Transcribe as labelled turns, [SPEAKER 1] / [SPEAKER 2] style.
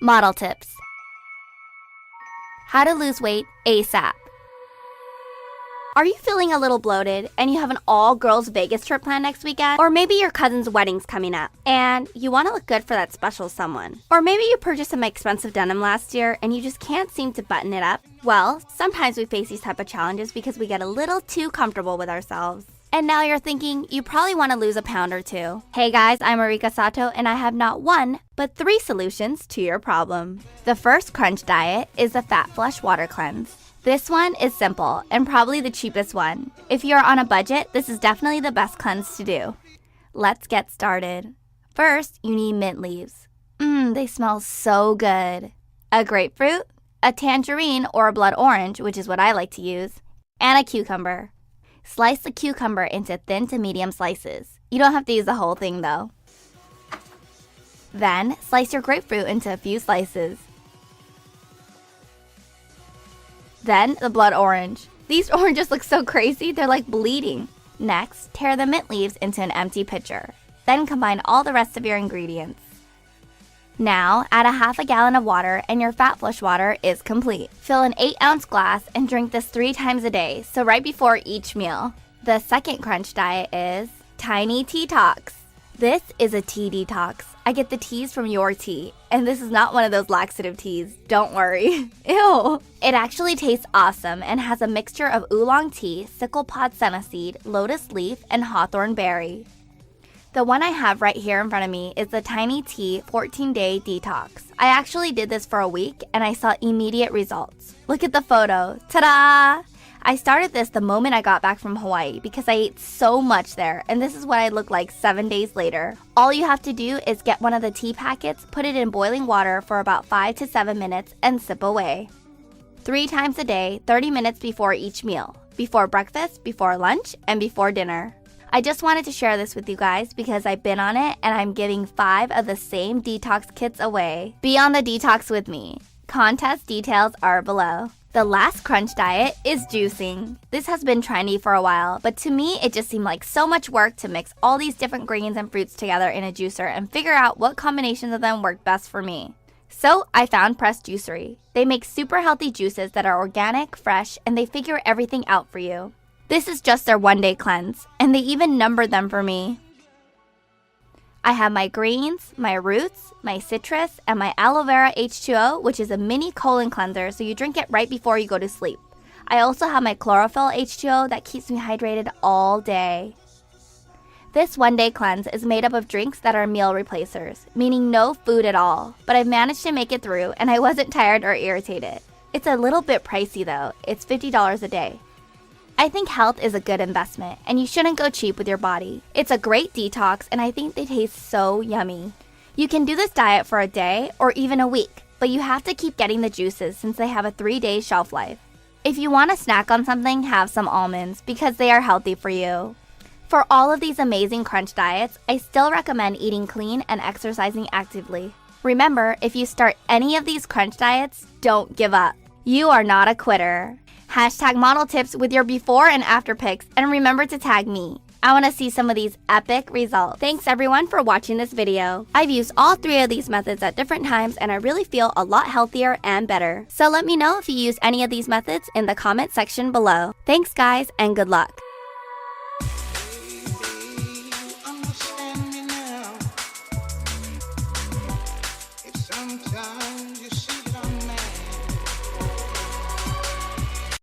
[SPEAKER 1] Model tips. How to lose weight ASAP. Are you feeling a little bloated and you have an all-girls Vegas trip planned next weekend? Or maybe your cousin's wedding's coming up and you want to look good for that special someone. Or maybe you purchased some expensive denim last year and you just can't seem to button it up. Well, sometimes we face these type of challenges because we get a little too comfortable with ourselves. And now you're thinking you probably want to lose a pound or two. Hey guys, I'm Marika Sato and I have not one, but 3 solutions to your problem. The first crunch diet is the Fat Flush Water Cleanse. This one is simple and probably the cheapest one. If you're on a budget, this is definitely the best cleanse to do. Let's get started. First, you need mint leaves. They smell so good. A grapefruit, a tangerine or a blood orange, which is what I like to use, and a cucumber. Slice the cucumber into thin to medium slices. You don't have to use the whole thing though. Then, slice your grapefruit into a few slices. Then, the blood orange. These oranges look so crazy, they're like bleeding. Next, tear the mint leaves into an empty pitcher. Then combine all the rest of your ingredients. Now, add a half a gallon of water and your Fat Flush water is complete. Fill an 8-ounce glass and drink this 3 times a day, so right before each meal. The second crunch diet is Tiny Tea Talks. This is a tea detox. I get the teas from Your Tea, and this is not one of those laxative teas. Don't worry. Ew. It actually tastes awesome and has a mixture of oolong tea, sickle pod senna seed, lotus leaf, and hawthorn berry. The one I have right here in front of me is the Tiny Tea 14-Day Detox. I actually did this for a week and I saw immediate results. Look at the photo. Ta-da! I started this the moment I got back from Hawaii because I ate so much there, and this is what I look like 7 days later. All you have to do is get one of the tea packets, put it in boiling water for about 5 to 7 minutes, and sip away. 3 times a day, 30 minutes before each meal. Before breakfast, before lunch, and before dinner. I just wanted to share this with you guys because I've been on it and I'm giving 5 of the same detox kits away. Be on the detox with me. Contest details are below. The last crunch diet is juicing. This has been trendy for a while, but to me it just seemed like so much work to mix all these different greens and fruits together in a juicer and figure out what combinations of them work best for me. So I found Press Juicery. They make super healthy juices that are organic, fresh, and they figure everything out for you. This is just their 1-day cleanse, and they even numbered them for me. I have my greens, my roots, my citrus, and my aloe vera H2O, which is a mini colon cleanser, so you drink it right before you go to sleep. I also have my chlorophyll H2O that keeps me hydrated all day. This 1-day cleanse is made up of drinks that are meal replacers, meaning no food at all, but I've managed to make it through and I wasn't tired or irritated. It's a little bit pricey though, it's $50 a day. I think health is a good investment, and you shouldn't go cheap with your body. It's a great detox, and I think they taste so yummy. You can do this diet for a day or even a week, but you have to keep getting the juices since they have a 3-day shelf life. If you want to snack on something, have some almonds because they are healthy for you. For all of these amazing crunch diets, I still recommend eating clean and exercising actively. Remember, if you start any of these crunch diets, don't give up. You are not a quitter. Hashtag model tips with your before and after pics, and remember to tag me. I want to see some of these epic results. Thanks everyone for watching this video. I've used all 3 of these methods at different times and I really feel a lot healthier and better. So let me know if you use any of these methods in the comment section below. Thanks guys and good luck.
[SPEAKER 2] Sometimes you see it on